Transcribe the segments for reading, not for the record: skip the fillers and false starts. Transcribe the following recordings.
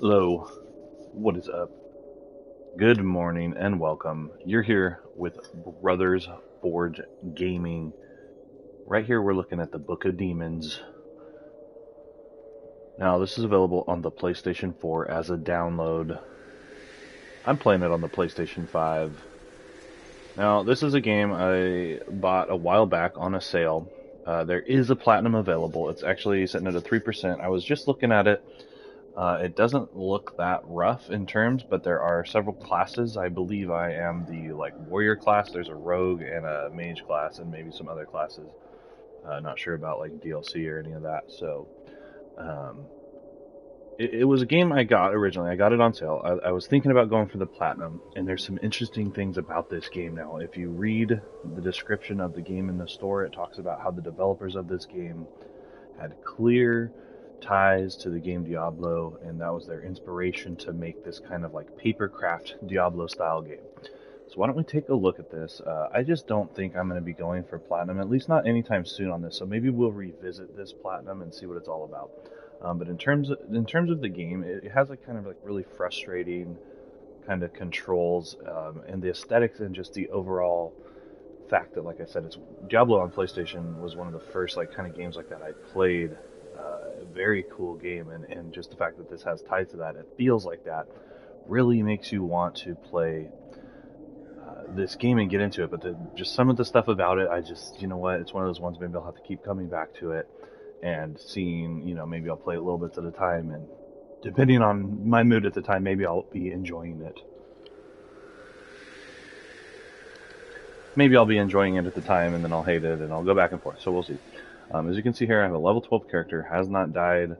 Hello, what is up? Good morning and welcome. You're here with Brothers Forge Gaming. Right here, we're looking at the Book of Demons. Now, this is available on the PlayStation 4 as a download. I'm playing it on the PlayStation 5. Now, this is a game I bought a while back on a sale. There is a platinum available. It's actually sitting at a 3%. I was just looking at it. It doesn't look that rough in terms, but there are several classes. I believe I am the warrior class. There's a rogue and a mage class, and maybe some other classes. Not sure about like DLC or any of that. So, um, it was a game I got originally. I got it on sale. I was thinking about going for the platinum, and there's some interesting things about this game now. If you read the description of the game in the store, it talks about how the developers of this game had clear ties to the game Diablo, and that was their inspiration to make this kind of like papercraft Diablo style game. So why don't we take a look at this? I just don't think I'm going to be going for platinum, at least not anytime soon on this. So maybe we'll revisit this platinum and see what it's all about. But in terms of the game, it has like kind of like really frustrating kind of controls, and the aesthetics and just the overall fact that, like I said, it's Diablo on PlayStation was one of the first like kind of games like that I played. Very cool game, and just the fact that this has ties to that, it feels like that, really makes you want to play this game and get into it. But just some of the stuff about it, I just, you know what, it's one of those ones maybe I'll have to keep coming back to it and seeing, maybe I'll play it little bits at a time, and depending on my mood at the time, maybe I'll be enjoying it. Maybe I'll be enjoying it at the time, and then I'll hate it, and I'll go back and forth. So we'll see. As you can see here, I have a level 12 character, has not died.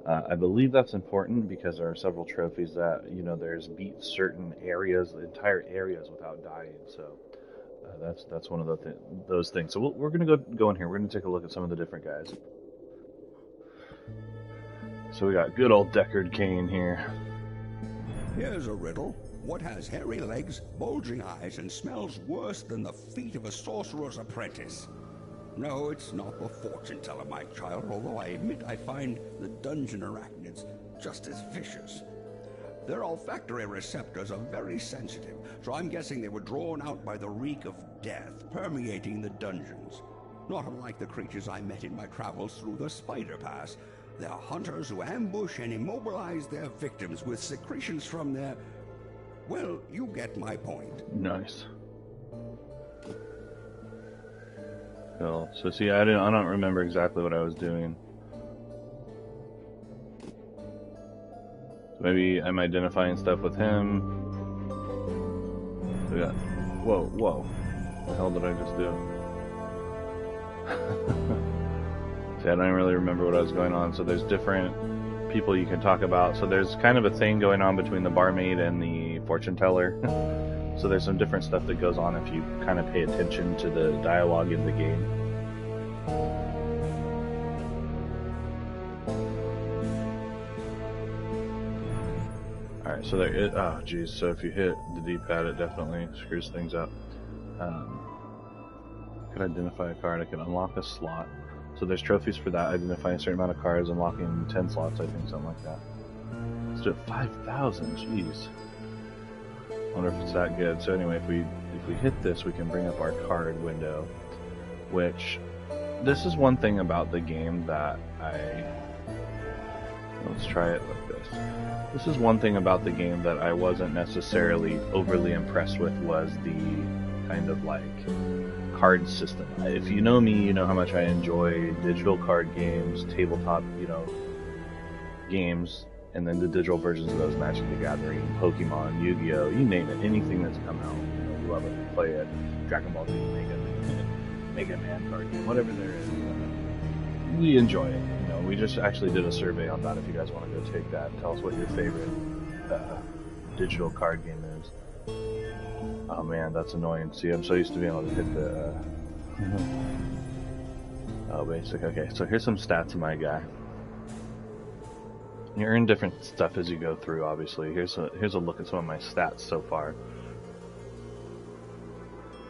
I believe that's important because there are several trophies that, there's beat certain areas, entire areas without dying. So that's one of those things. So we're going to go in here. We're going to take a look at some of the different guys. So we got good old Deckard Cain here. Here's a riddle. What has hairy legs, bulging eyes, and smells worse than the feet of a sorcerer's apprentice? No, it's not the fortune teller, my child, although I admit I find the dungeon arachnids just as vicious. Their olfactory receptors are very sensitive, so I'm guessing they were drawn out by the reek of death permeating the dungeons. Not unlike the creatures I met in my travels through the Spider Pass. They're hunters who ambush and immobilize their victims with secretions from their... Well, you get my point. Nice. Cool. So see, I don't remember exactly what I was doing. So maybe I'm identifying stuff with him. So we got... Whoa. What the hell did I just do? See, I don't really remember what I was going on. So there's different people you can talk about. So there's kind of a thing going on between the barmaid and the fortune teller. So there's some different stuff that goes on if you kind of pay attention to the dialogue in the game. Alright, so there is... Oh, geez. So if you hit the D-pad, it definitely screws things up. I could identify a card. I could unlock a slot. So there's trophies for that. Identifying a certain amount of cards, unlocking 10 slots, I think, something like that. Let's do it 5,000, jeez. I wonder if it's that good. So anyway, if we hit this, we can bring up our card window, which this is one thing about the game that let's try it like this. This is one thing about the game that I wasn't necessarily overly impressed with, was the kind of like card system. If you know me, you know how much I enjoy digital card games, tabletop, games, and then the digital versions of those, Magic the Gathering, Pokemon, Yu-Gi-Oh, you name it, anything that's come out, we love it, we play it. Dragon Ball Z, Mega Man card game, whatever there is, we enjoy it. We just actually did a survey on that. If you guys want to go take that, tell us what your favorite digital card game is. Oh man, that's annoying. See, I'm so used to being able to hit the oh, basic. Okay, so here's some stats of my guy. You earn different stuff as you go through, obviously. Here's a look at some of my stats so far.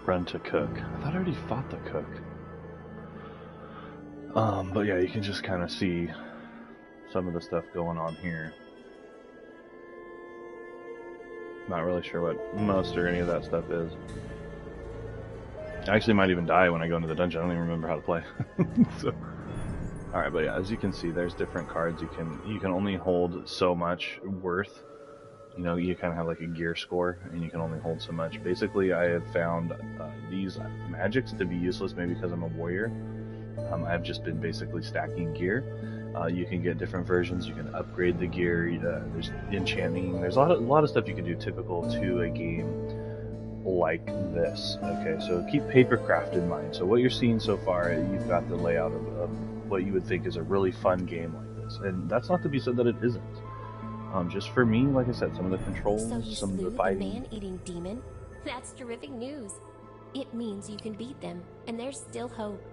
Run to cook. I thought I already fought the cook. But yeah, you can just kind of see some of the stuff going on here. Not really sure what most or any of that stuff is. I actually might even die when I go into the dungeon. I don't even remember how to play. So, all right, but yeah, as you can see, there's different cards. You can only hold so much worth. You know, you kind of have like a gear score, and you can only hold so much. Basically, I have found these magics to be useless, maybe because I'm a warrior. I've just been basically stacking gear. You can get different versions. You can upgrade the gear. There's enchanting. There's a lot of stuff you can do typical to a game like this. Okay, so keep papercraft in mind. So what you're seeing so far, you've got the layout of what you would think is a really fun game like this, and that's not to be said that it isn't. Just for me, like I said, some of the controls, So you some of the slew the fighting. man-eating demon? That's terrific news. It means you can beat them, and there's still hope.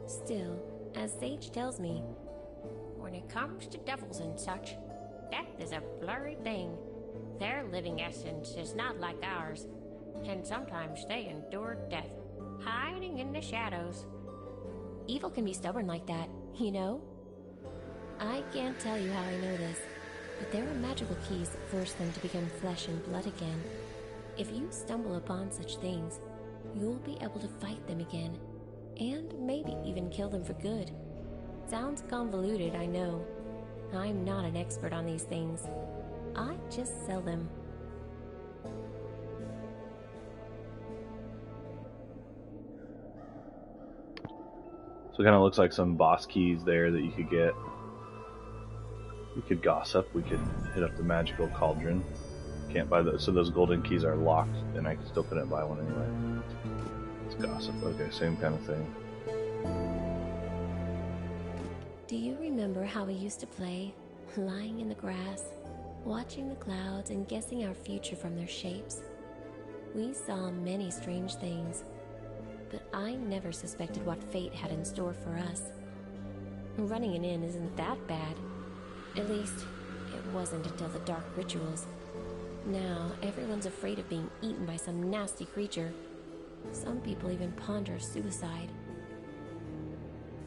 Still, as Sage tells me, when it comes to devils and such, death is a blurry thing. Their living essence is not like ours, and sometimes they endure death, hiding in the shadows. Evil can be stubborn like that, you know? I can't tell you how I know this, but there are magical keys that force them to become flesh and blood again. If you stumble upon such things, you'll be able to fight them again, and maybe even kill them for good. Sounds convoluted, I know. I'm not an expert on these things. I just sell them. So it kind of looks like some boss keys there that you could get. We could gossip. We could hit up the magical cauldron. Can't buy those. So those golden keys are locked, and I still couldn't buy one anyway. Let's gossip. Okay, same kind of thing. Do you remember how we used to play, lying in the grass, watching the clouds and guessing our future from their shapes? We saw many strange things, but I never suspected what fate had in store for us. Running an inn isn't that bad. At least, it wasn't until the dark rituals. Now, everyone's afraid of being eaten by some nasty creature. Some people even ponder suicide.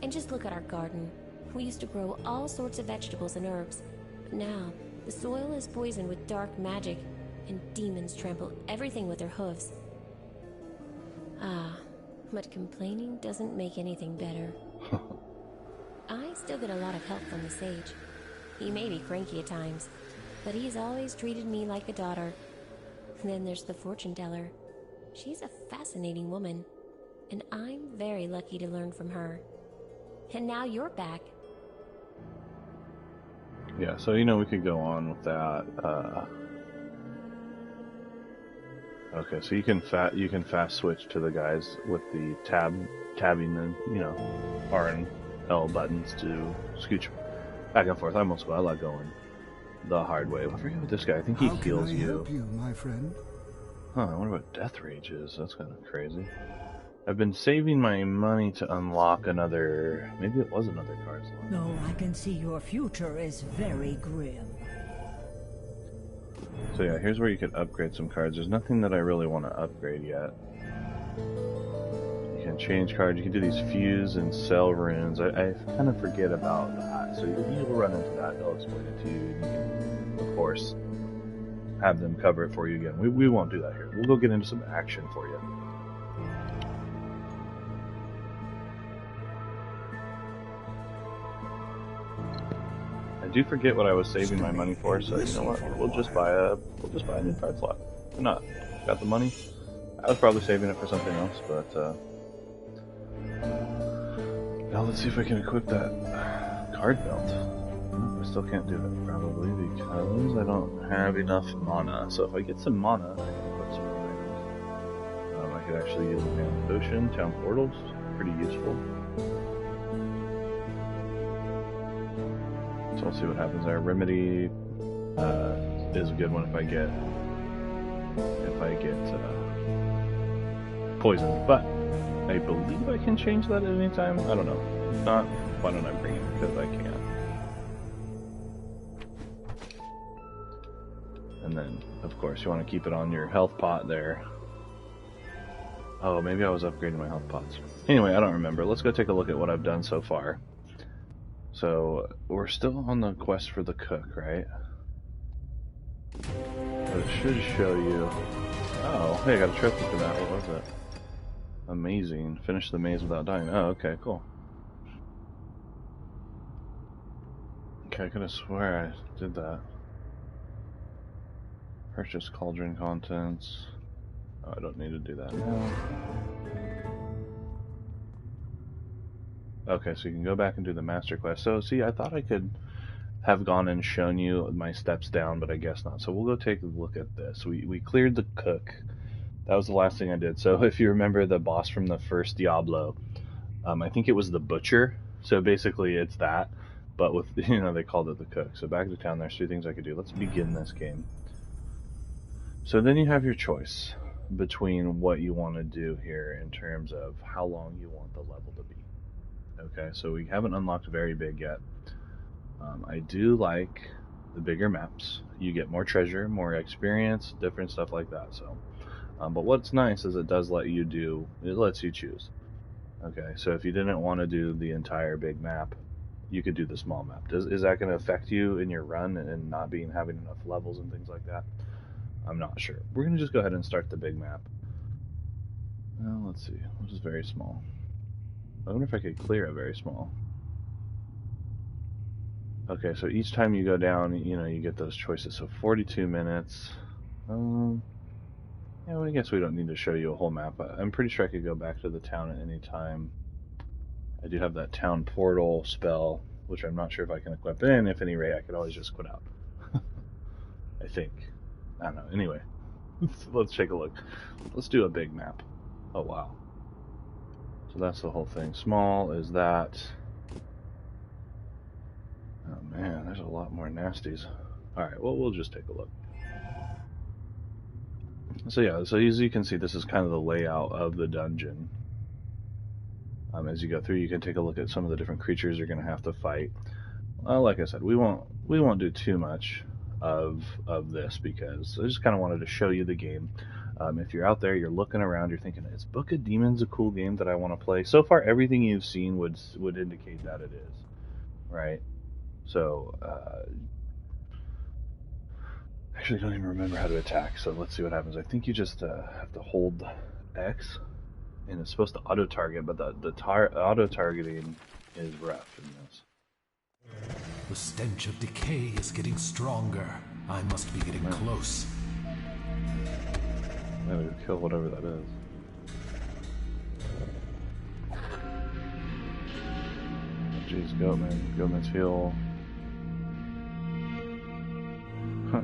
And just look at our garden. We used to grow all sorts of vegetables and herbs, but now the soil is poisoned with dark magic, and demons trample everything with their hooves. But complaining doesn't make anything better. I still get a lot of help from the sage. He may be cranky at times, but he's always treated me like a daughter. Then there's the fortune teller. She's a fascinating woman, and I'm very lucky to learn from her. And now you're back. Yeah, so you know we could go on with that. Okay, so you can fast switch to the guys with the tabbing the R and L buttons to scooch back and forth. I like going the hard way. I forget what this guy. I think he heals you. How can I help you, my friend? Huh? I wonder what death rage is. That's kind of crazy. I've been saving my money to unlock another... Maybe it was another card slot. No, I can see your future is very grim. So yeah, here's where you could upgrade some cards. There's nothing that I really want to upgrade yet. You can change cards. You can do these fuse and sell runes. I kind of forget about that. So you'll run into that. They'll explain it to you. And you can, of course, have them cover it for you again. We won't do that here. We'll go get into some action for you. I do forget what I was saving my money for, so you know what? We'll just buy a new card slot. Why not? Got the money. I was probably saving it for something else, but now let's see if I can equip that card belt. I still can't do that probably because I don't have enough mana. So if I get some mana, I can equip some more items. I could actually use a mana potion, town portals, pretty useful. So we'll see what happens there. Remedy is a good one if I get poisoned, but I believe I can change that at any time. I don't know. If not, why don't I bring it? Because I can. And then, of course, you want to keep it on your health pot there. Oh, maybe I was upgrading my health pots. Anyway, I don't remember. Let's go take a look at what I've done so far. So, we're still on the quest for the cook, right? should show you. Oh, hey, I got a trophy for that. What was it? Amazing. Finish the maze without dying. Oh, okay, cool. Okay, I could have swear I did that. Purchase cauldron contents. Oh, I don't need to do that now. Okay, so you can go back and do the master quest. So, see, I thought I could have gone and shown you my steps down, but I guess not. So we'll go take a look at this. We cleared the cook. That was the last thing I did. So if you remember the boss from the first Diablo, I think it was the butcher. So basically it's that, but with, you know, they called it the cook. So back to town, there's 3 things I could do. Let's begin this game. So then you have your choice between what you want to do here in terms of how long you want the level to be. Okay, so we haven't unlocked very big yet. I do like the bigger maps. You get more treasure, more experience, different stuff like that. So, but what's nice is it does let you it lets you choose. Okay, so if you didn't want to do the entire big map, you could do the small map. Is that going to affect you in your run and not having enough levels and things like that? I'm not sure. We're going to just go ahead and start the big map. Well, let's see. What is very small? I wonder if I could clear a very small. Okay, so each time you go down, you know, you get those choices. So 42 minutes. Yeah, well, I guess we don't need to show you a whole map. I'm pretty sure I could go back to the town at any time. I do have that town portal spell, which I'm not sure if I can equip in. If any rate, I could always just quit out. I think. I don't know. Anyway, let's take a look. Let's do a big map. Oh, wow. So that's the whole thing. Small is that. Oh man, there's a lot more nasties. Alright, well, we'll just take a look. So yeah, so as you can see, this is kind of the layout of the dungeon. As you go through, you can take a look at some of the different creatures you're going to have to fight. Like I said, we won't do too much of this because I just kind of wanted to show you the game. If you're out there, you're looking around, you're thinking, is Book of Demons a cool game that I want to play? So far, everything you've seen would indicate that it is, right? So, actually, I don't even remember how to attack, so let's see what happens. I think you just have to hold X, and it's supposed to auto-target, but the auto-targeting is rough in this. The stench of decay is getting stronger. I must be getting close. I'm gonna kill whatever that is. Jeez, Goatman's fuel. I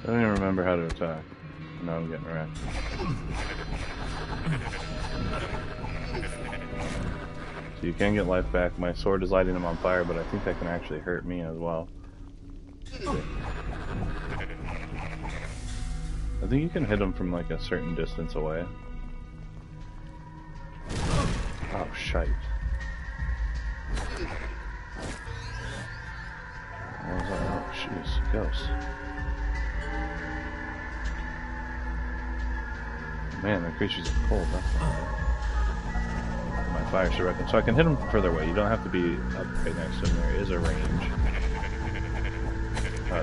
don't even remember how to attack. Now I'm getting wrecked. So you can get life back. My sword is lighting him on fire, but I think that can actually hurt me as well. I think you can hit him from like a certain distance away. Oh, shite. What was that? Oh, jeez. Ghost. Man, the creatures are cold. That's not right. My fire should wreck them. So I can hit them from further away. You don't have to be up right next to them. There is a range.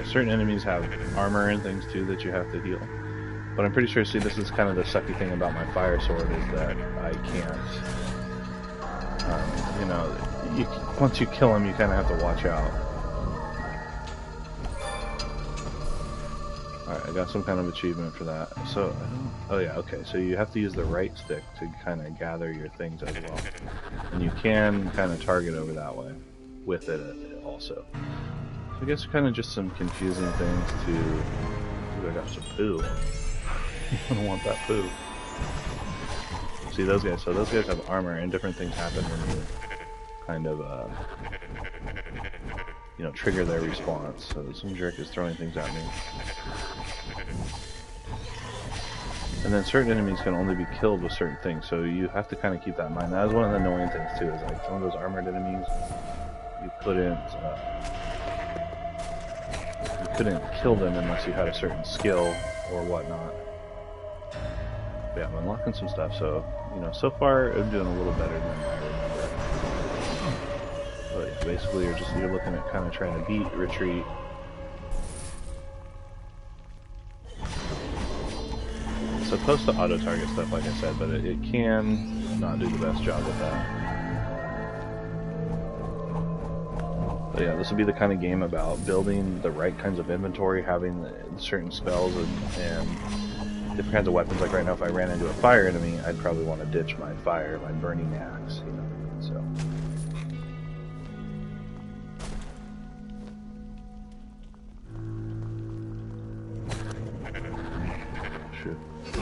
Certain enemies have armor and things too that you have to heal. But I'm pretty sure, see, this is kind of the sucky thing about my fire sword is that I can't. You know, once you kill them, you kind of have to watch out. Alright, I got some kind of achievement for that. So, oh yeah, okay, so you have to use the right stick to kind of gather your things as well. And you can kind of target over that way with it also. So I guess kind of just some confusing things to... Ooh, I got some poo. I don't want that poo. See those guys, so those guys have armor and different things happen when you kind of, you know, trigger their response. So some jerk is throwing things at me. And then certain enemies can only be killed with certain things, so you have to kind of keep that in mind. That is one of the annoying things too, is like some of those armored enemies, you couldn't kill them unless you had a certain skill or whatnot. But yeah, I'm unlocking some stuff, so, you know, so far I'm doing a little better than I remember. But yeah. basically you're looking at kind of trying to beat retreat. It's supposed to auto target stuff, like I said, but it can not do the best job with that. But yeah, this would be the kind of game about building the right kinds of inventory, having certain spells and different kinds of weapons. Like right now, if I ran into a fire enemy, I'd probably want to ditch my fire, my burning axe, you know. So. Shoot. I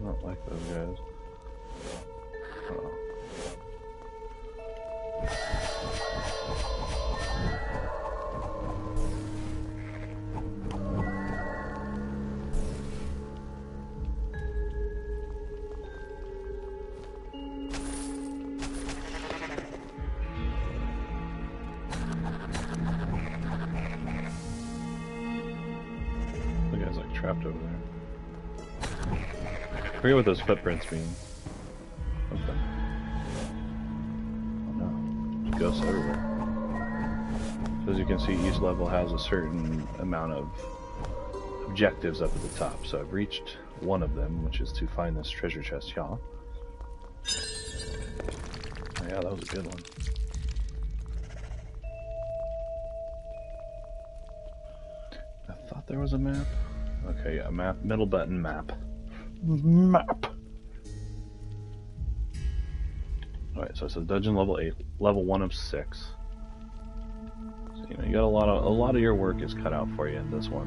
don't like those guys. Uh-oh. The guy's like trapped over there. I forget what those footprints mean. Okay. Oh no. There's ghosts everywhere. So as you can see, each level has a certain amount of objectives up at the top. So I've reached one of them, which is to find this treasure chest here. Oh yeah, that was a good one. I thought there was a map. Okay, yeah, map, middle button, map. Map! Alright, so it says dungeon level 8, level 1 of 6. So, you know, you got a lot of your work is cut out for you in this one.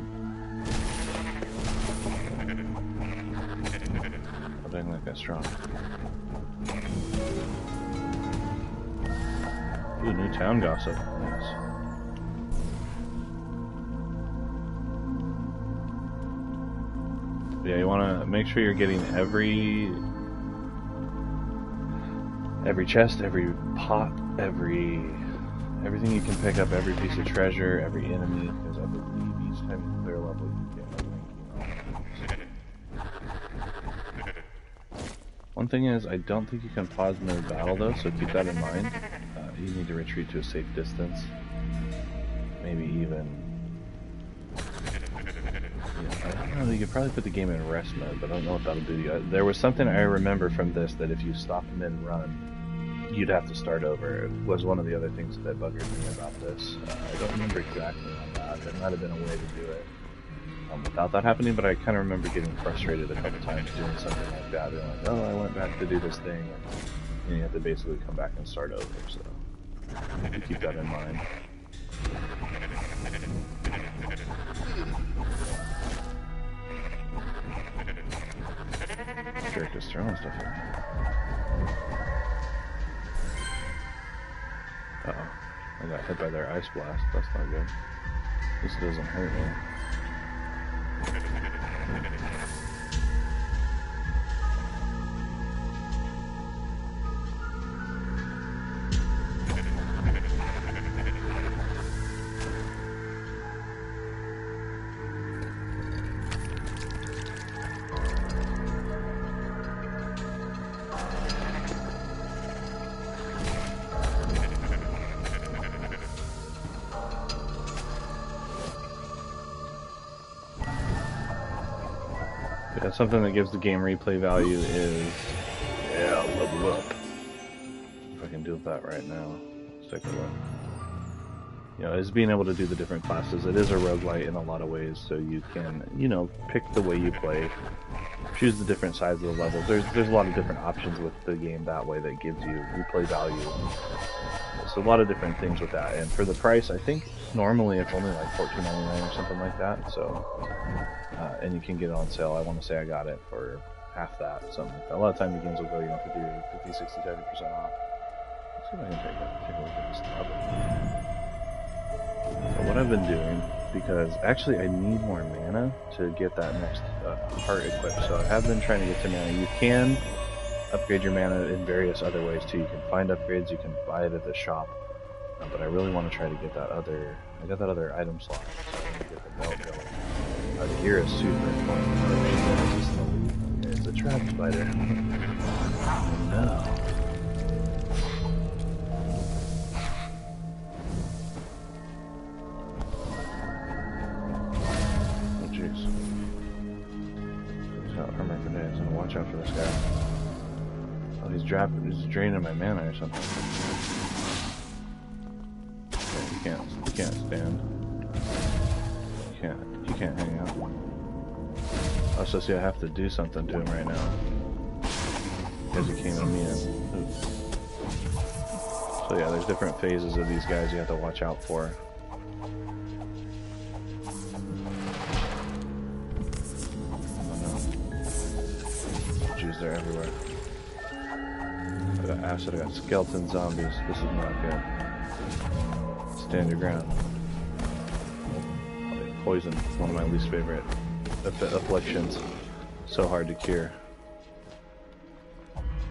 Oh dang, that guy's strong. Ooh, new town gossip. Nice. Yeah, you want to make sure you're getting every chest, every pot, everything you can pick up, every piece of treasure, every enemy, because I believe each time you clear a level you get a link. One thing is, I don't think you can pause mid-battle though, so keep that in mind. You need to retreat to a safe distance. Maybe even... I don't know, you could probably put the game in rest mode, but I don't know what that'll do to you. There was something I remember from this that if you stop and then run, you'd have to start over. It was one of the other things that buggered me about this. I don't remember exactly on that. There might have been a way to do it without that happening, but I kind of remember getting frustrated a couple times doing something like that. Being like, oh, I went back to do this thing, and you have to basically come back and start over, so keep that in mind. Character's throwing stuff at me. Uh-oh. I got hit by their ice blast. That's not good. This doesn't hurt me. Yeah, something that gives the game replay value is, yeah, level up. If I can do that right now, let's take a look. You know, is being able to do the different classes. It is a roguelite in a lot of ways, so you can, you know, pick the way you play, choose the different sides of the levels. There's a lot of different options with the game that way that gives you replay value. So a lot of different things with that, and for the price, I think normally it's only like $14.99 or something like that. So, and you can get it on sale. I want to say I got it for half that, something like that. A lot of times the games will go, you know, 50, 60, 70% off. Let's see if I can take a look at this level. So what I've been doing, because actually I need more mana to get that next heart equipped. So I have been trying to get to mana. You can upgrade your mana in various other ways too. You can find upgrades, you can buy it at the shop, but I really want to try to get that other, I got that other item slot, so I'm going to get the belt going. The gear is super important. Okay, it's a trap spider. Oh no. armor for days. I'm gonna watch out for this guy. Oh, he's draining my mana or something. Okay, you can't stand. You can't hang out. Oh, so see, I have to do something to him right now. Because he came on me in. Oops. So yeah, there's different phases of these guys you have to watch out for. Jeez, they're everywhere. I got acid, I got skeleton zombies. This is not good. Stand your ground. Poison, one of my least favorite afflictions. So hard to cure.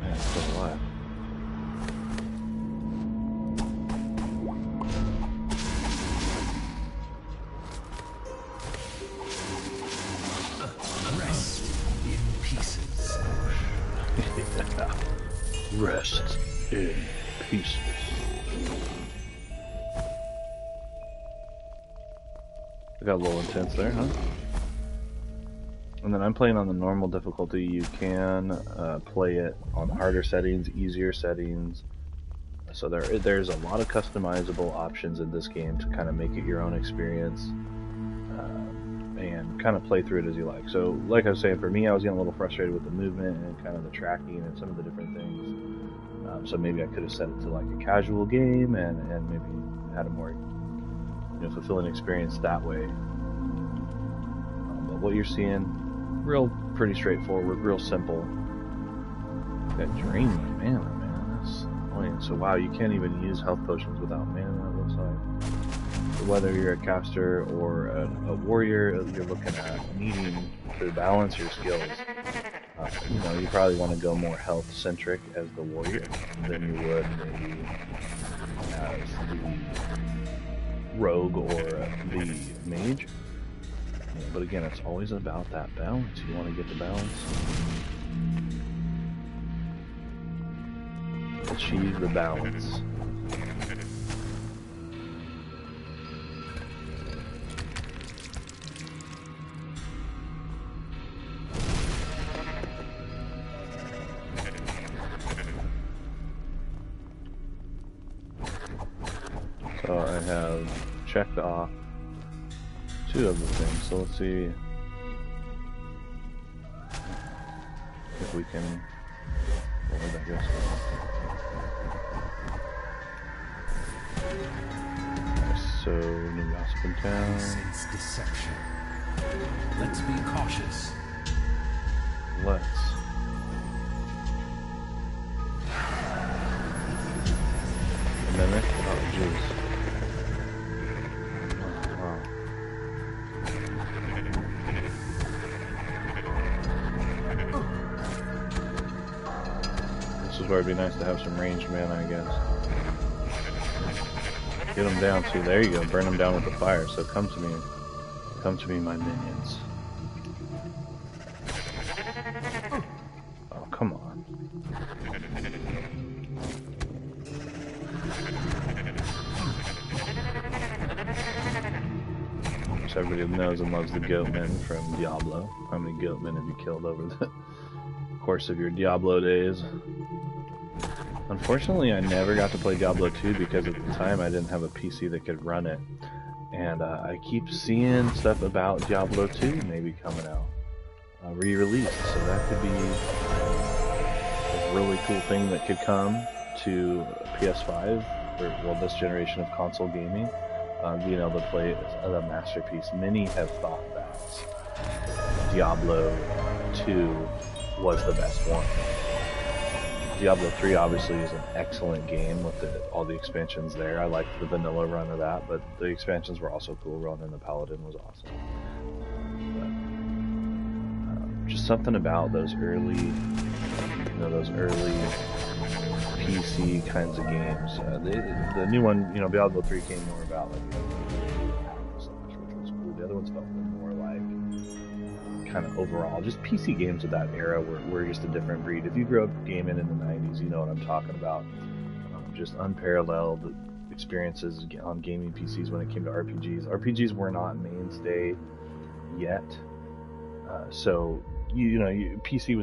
Man, it's still alive. Rest in pieces. Rest in pieces. I got a little intense there, huh? And then I'm playing on the normal difficulty. You can play it on harder settings, easier settings. So there's a lot of customizable options in this game to kind of make it your own experience and kind of play through it as you like. So like I was saying, for me, I was getting a little frustrated with the movement and kind of the tracking and some of the different things. So maybe I could have set it to like a casual game and maybe had a more fulfilling experience that way. But what you're seeing, pretty straightforward, real simple. That drained my mana, man. That's annoying. So wow, you can't even use health potions without mana, it looks like. So whether you're a caster or a warrior, you're looking at needing to balance your skills. You probably want to go more health centric as the warrior than you would maybe as the rogue or the mage. But again, it's always about that balance. You want to get the balance. Achieve the balance. So I have checked off 2 of the things, so let's see if we can avoid that risk. So, new gossip in town. Sense deception. Let's be cautious. Let's. Mimic? Oh, jeez. Where it'd be nice to have some ranged mana, I guess. Get them down too. There you go. Burn them down with the fire. So come to me. Come to me, my minions. Oh, come on. So everybody knows and loves the goatmen from Diablo. How many goatmen have you killed over the course of your Diablo days? Unfortunately, I never got to play Diablo 2 because at the time I didn't have a PC that could run it. And I keep seeing stuff about Diablo 2 maybe coming out. Re-released, so that could be a really cool thing that could come to PS5, or well, this generation of console gaming. Being able to play it as a masterpiece. Many have thought that Diablo 2 was the best one. Diablo 3 obviously is an excellent game with all the expansions there. I liked the vanilla run of that, but the expansions were also cool. Running the Paladin was awesome. But, just something about those early PC kinds of games. The new one, Diablo 3 came more about like which was cool. The other ones felt more like kind of overall, just PC games of that era were just a different breed. If you grew up gaming in the 90s, you know what I'm talking about. Just unparalleled experiences on gaming PCs when it came to RPGs. RPGs were not mainstay yet, so PC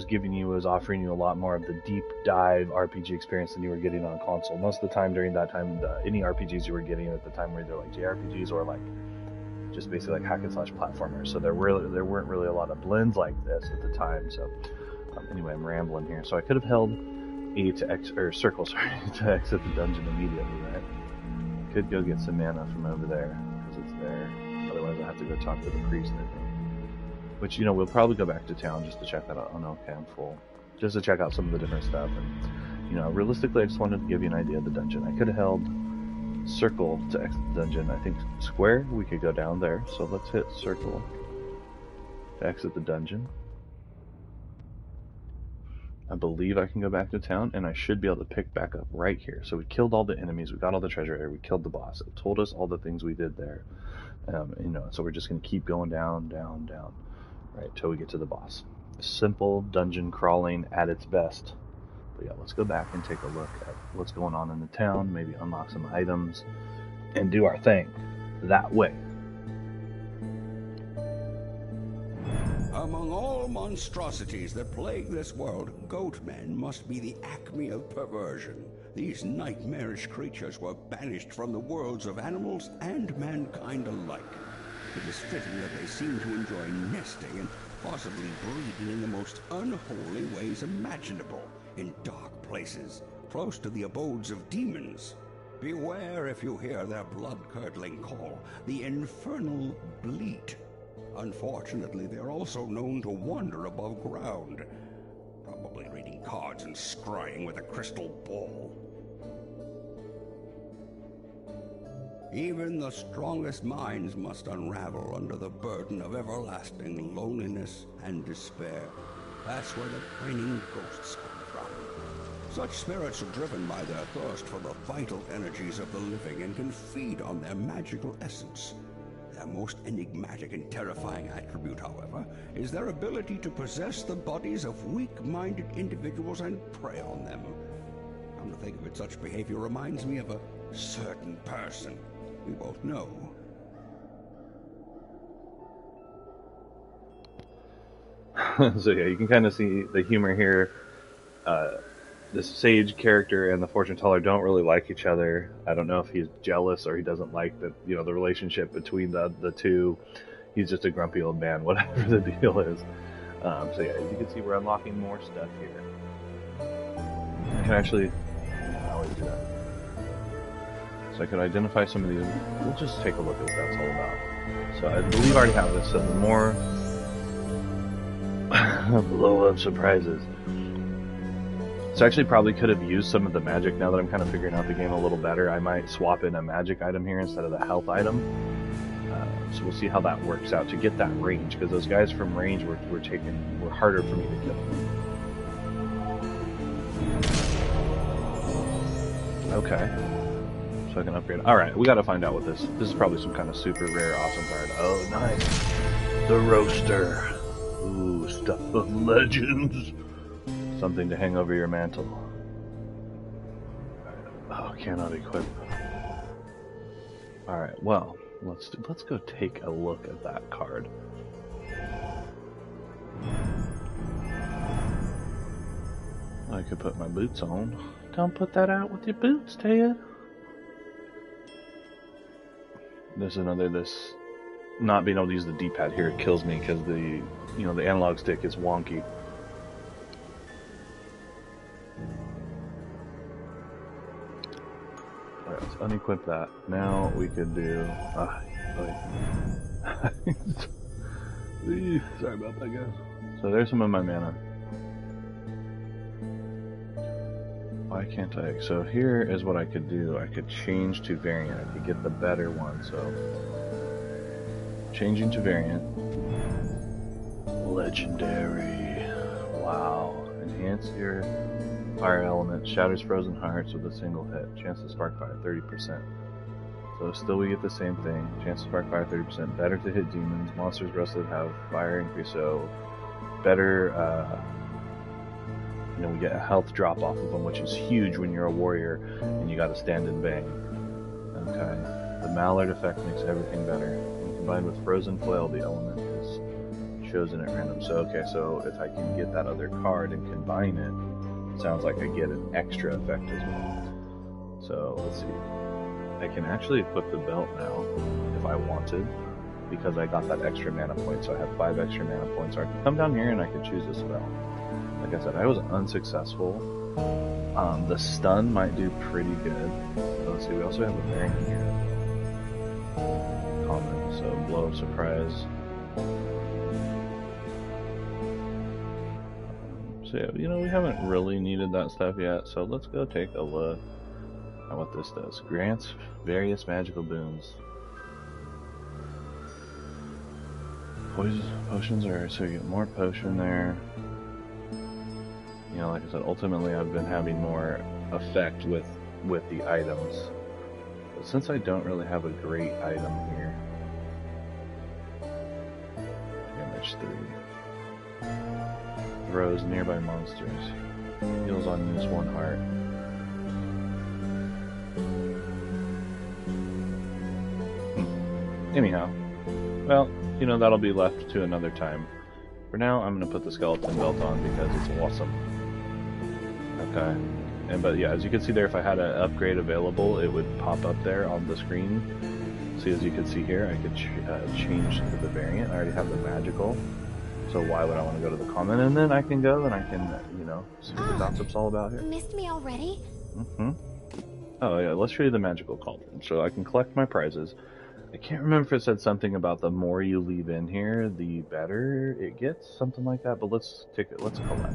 was offering you a lot more of the deep dive RPG experience than you were getting on console. Most of the time during that time, any RPGs you were getting at the time were either like JRPGs or like just basically like hack and slash platformers. So there weren't really a lot of blends like this at the time. So anyway, I'm rambling here. So I could have held A to circle, to exit the dungeon immediately, right? Could go get some mana from over there because it's there. Otherwise, I have to go talk to the priest, I think. Which, we'll probably go back to town just to check that out. Oh no, okay, I'm full. Just to check out some of the different stuff. And, realistically, I just wanted to give you an idea of the dungeon. I could have held circle to exit the dungeon. I think square, we could go down there. So let's hit circle to exit the dungeon. I believe I can go back to town, and I should be able to pick back up right here. So we killed all the enemies, we got all the treasure area, we killed the boss. It told us all the things we did there. So we're just going to keep going down, down, down, right, till we get to the boss. Simple dungeon crawling at its best. But yeah, let's go back and take a look at what's going on in the town, maybe unlock some items, and do our thing that way. Among all monstrosities that plague this world, goatmen must be the acme of perversion. These nightmarish creatures were banished from the worlds of animals and mankind alike. It is fitting that they seem to enjoy nesting and possibly breeding in the most unholy ways imaginable, in dark places, close to the abodes of demons. Beware if you hear their blood-curdling call, the infernal bleat. Unfortunately, they're also known to wander above ground, probably reading cards and scrying with a crystal ball. Even the strongest minds must unravel under the burden of everlasting loneliness and despair. That's where the reigning ghosts come from. Such spirits are driven by their thirst for the vital energies of the living and can feed on their magical essence. Their most enigmatic and terrifying attribute, however, is their ability to possess the bodies of weak-minded individuals and prey on them. Come to think of it, such behavior reminds me of a certain person we both know. So yeah, you can kind of see the humor here. This sage character and the fortune teller don't really like each other. I don't know if he's jealous or he doesn't like the relationship between the two. He's just a grumpy old man, whatever the deal is. So yeah, as you can see, we're unlocking more stuff here. I can actually, I always do that. So I can identify some of these. We'll just take a look at what that's all about. So I believe I already have this. So the more blow up surprises. So actually probably could have used some of the magic now that I'm kind of figuring out the game a little better. I might swap in a magic item here instead of the health item. So we'll see how that works out to get that range, because those guys from range were harder for me to kill. Okay. So I can upgrade. Alright, we gotta find out what this is. Probably some kind of super rare awesome card. Oh, nice. The Roaster. Ooh, stuff of legends. Something to hang over your mantle. Oh, cannot equip. Alright, well, let's go take a look at that card. I could put my boots on. Don't put that out with your boots, Ted. There's this not being able to use the D-pad here, it kills me because the analog stick is wonky. Alright, let's unequip that. Now we could do sorry about that, guys. So there's some of my mana. Why can't I? So here is what I could do. I could change to variant. I could get the better one. So changing to variant. Legendary. Wow. Enhance your fire element. Shatters frozen hearts with a single hit. Chance to spark fire 30%. So still we get the same thing. Chance to spark fire 30%. Better to hit demons. Monsters rusted have fire increase. So better. We get a health drop off of them, which is huge when you're a warrior and you gotta stand and bang. Okay. The Mallard effect makes everything better. When combined with Frozen Flail, the element is chosen at random. So, okay, so if I can get that other card and combine it, sounds like I get an extra effect as well. So, let's see. I can actually equip the belt now, if I wanted, because I got that extra mana point, so I have 5 extra mana points. So I can come down here and I can choose this spell. Like I said, I was unsuccessful. The stun might do pretty good. So let's see, we also have a variant here. Common, so blow of surprise. So yeah, you know, we haven't really needed that stuff yet, so let's go take a look at what this does. Grants various magical boons. Potions are, so you get more potion there. You know, like I said, ultimately I've been having more effect with the items. But since I don't really have a great item here, damage 3. Throws nearby monsters. Heals on use 1 heart. Anyhow, well, you know, that'll be left to another time. For now, I'm going to put the skeleton belt on because it's awesome. Okay. But yeah, as you can see there, if I had an upgrade available, it would pop up there on the screen. See, as you can see here, I could change to the variant. I already have the magical. So why would I want to go to the common? And then I can go and I can, you know, see what the gossip's all about here. Missed me already? Mm-hmm. Oh yeah, let's show you the magical cauldron. So I can collect my prizes. I can't remember if it said something about the more you leave in here, the better it gets, something like that. But let's take it. Let's collect.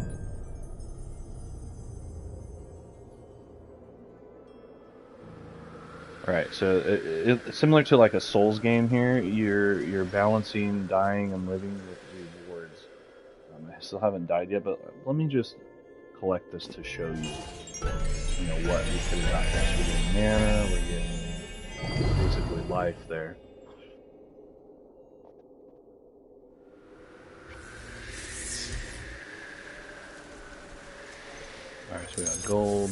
All right, so it's similar to like a Souls game here. You're balancing dying and living with rewards. I still haven't died yet, but let me just collect this to show you. You know what we could have gotten. We're getting mana. We're getting basically life there. Alright, so we got gold.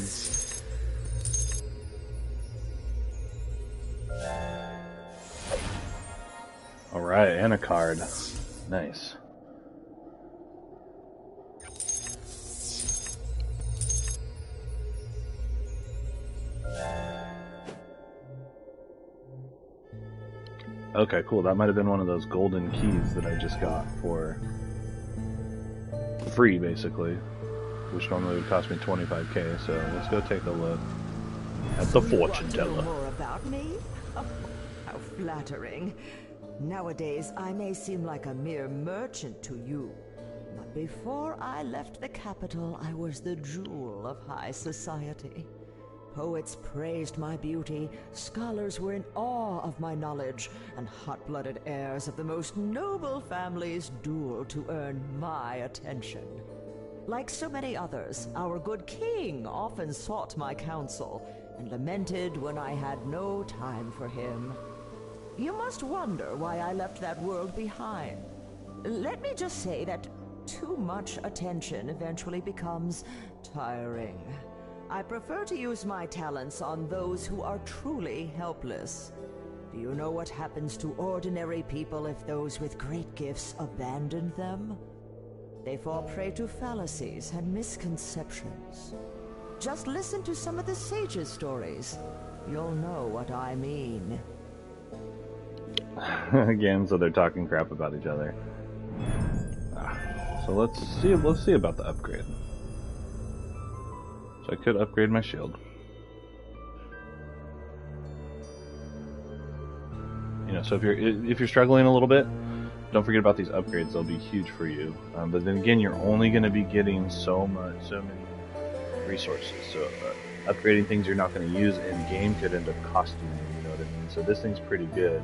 Alright, and a card. Nice. Okay, cool. That might have been one of those golden keys that I just got for free, basically, which normally would cost me 25k. So let's go take a look at the fortune teller. More about me? Oh, how flattering. Nowadays, I may seem like a mere merchant to you, but before I left the capital, I was the jewel of high society. Poets praised my beauty, scholars were in awe of my knowledge, and hot-blooded heirs of the most noble families dueled to earn my attention. Like so many others, our good king often sought my counsel, and lamented when I had no time for him. You must wonder why I left that world behind. Let me just say that too much attention eventually becomes tiring. I prefer to use my talents on those who are truly helpless. Do you know what happens to ordinary people if those with great gifts abandon them? They fall prey to fallacies and misconceptions. Just listen to some of the sages' stories. You'll know what I mean. Again, so they're talking crap about each other. So let's see about the upgrade. So I could upgrade my shield. You know, so if you're struggling a little bit, don't forget about these upgrades. They'll be huge for you. But then again, you're only going to be getting so many resources. So upgrading things you're not going to use in game could end up costing you. You know what I mean? So this thing's pretty good.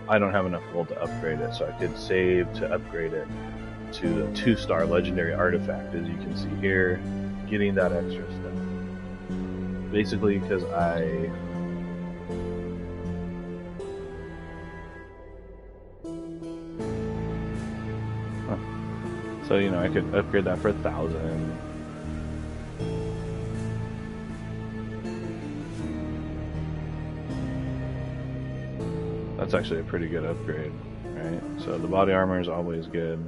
I don't have enough gold to upgrade it, so I could save to upgrade it to the 2-star legendary artifact, as you can see here, getting that extra stuff. Basically, because so, you know, I could upgrade that for 1,000. That's actually a pretty good upgrade, right? Alright, so the body armor is always good.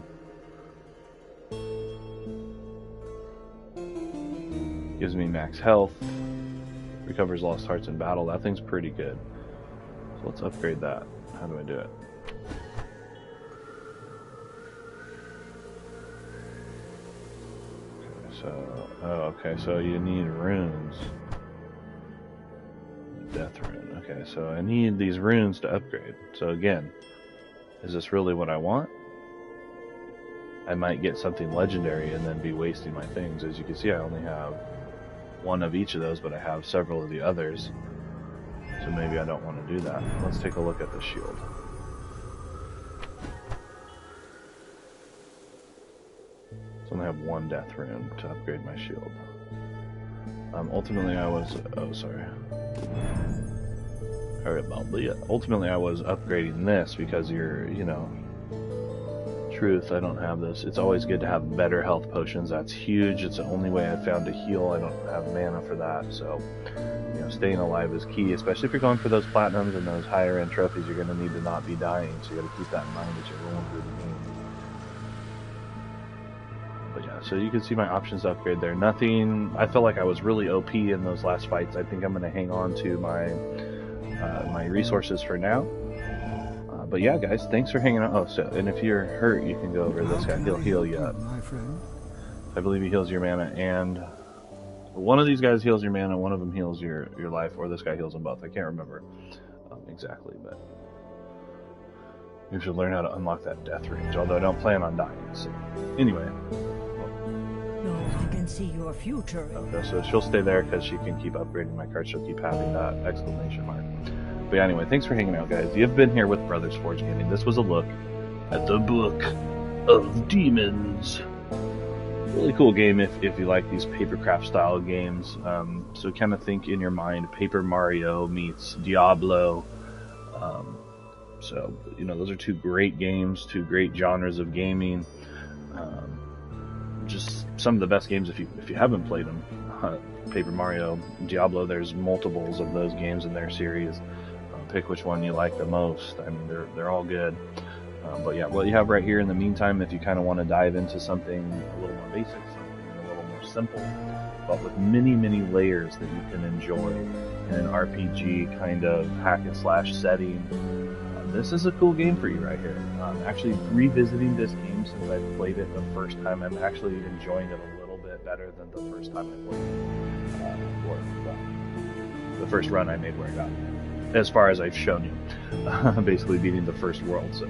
Gives me max health. Recovers lost hearts in battle. That thing's pretty good. So let's upgrade that. How do I do it? Okay, so you need runes. Death rune. Okay, so I need these runes to upgrade. So again, is this really what I want? I might get something legendary and then be wasting my things. As you can see, I only have one of each of those, but I have several of the others. So maybe I don't want to do that. Let's take a look at the shield. So I only have one death rune to upgrade my shield. Ultimately I was... Oh, sorry. Ultimately I was upgrading this because you're, you know... Truth, I don't have this. It's always good to have better health potions. That's huge. It's the only way I've found to heal. I don't have mana for that, so... You know, staying alive is key, especially if you're going for those platinums and those higher end trophies. You're going to need to not be dying, so you got to keep that in mind as you're rolling through the game. But yeah, so you can see my options to upgrade there. Nothing. I felt like I was really OP in those last fights. I think I'm going to hang on to my my resources for now. But yeah, guys, thanks for hanging out. Oh, so and if you're hurt, you can go over to this guy. He'll heal you up. My friend. I believe he heals your mana, and one of these guys heals your mana, one of them heals your life, or this guy heals them both. I can't remember exactly, but you should learn how to unlock that death range, although I don't plan on dying. So anyway. No, I can see your future. Okay, so she'll stay there because she can keep upgrading my card. She'll keep having that exclamation mark. But yeah, anyway, thanks for hanging out, guys. You've been here with Brothers Forge Gaming. This was a look at the Book of Demons. Really cool game if you like these papercraft style games. So kind of think in your mind Paper Mario meets Diablo. So, you know, those are two great games, two great genres of gaming. Just some of the best games if you haven't played them. Paper Mario, Diablo, there's multiples of those games in their series. Pick which one you like the most. I mean, they're all good. But yeah, what you have right here in the meantime, if you kind of want to dive into something a little more basic, something a little more simple, but with many, many layers that you can enjoy in an RPG kind of hack and slash setting, this is a cool game for you right here. Actually, revisiting this game since I played it the first time, I'm actually enjoying it a little bit better than the first time I played it. The first run I made where I got as far as I've shown you, basically beating the first world. So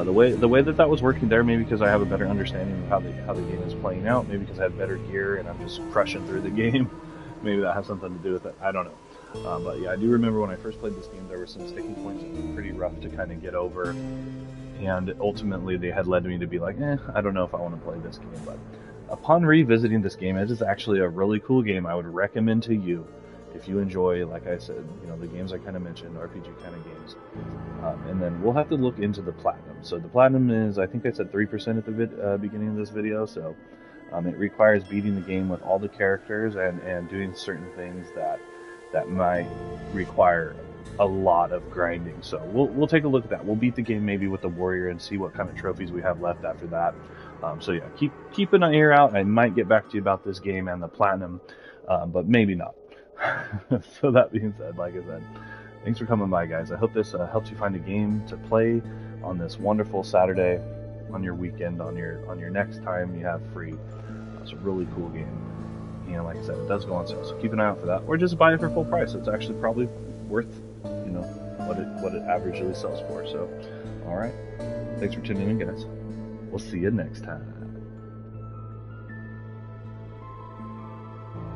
the way that was working there, maybe because I have a better understanding of how the game is playing out, maybe because I have better gear and I'm just crushing through the game. Maybe that has something to do with it. I don't know. But yeah, I do remember when I first played this game, there were some sticking points that were pretty rough to kind of get over, and ultimately they had led me to be like, I don't know if I want to play this game. But upon revisiting this game, it is actually a really cool game. I would recommend to you. If you enjoy, like I said, you know, the games I kind of mentioned, RPG kind of games. And then we'll have to look into the platinum. So the platinum is, I think I said 3% at the beginning of this video. So it requires beating the game with all the characters and doing certain things that might require a lot of grinding. So we'll take a look at that. We'll beat the game maybe with the warrior and see what kind of trophies we have left after that. So yeah, keep an ear out. I might get back to you about this game and the platinum, but maybe not. So that being said, like I said, thanks for coming by, guys. I hope this helps you find a game to play on this wonderful Saturday, on your weekend, on your next time you have free. It's a really cool game, and like I said, it does go on sale, so keep an eye out for that, or just buy it for full price. It's actually probably worth, you know, what it averagely sells for. So, all right, thanks for tuning in, guys. We'll see you next time.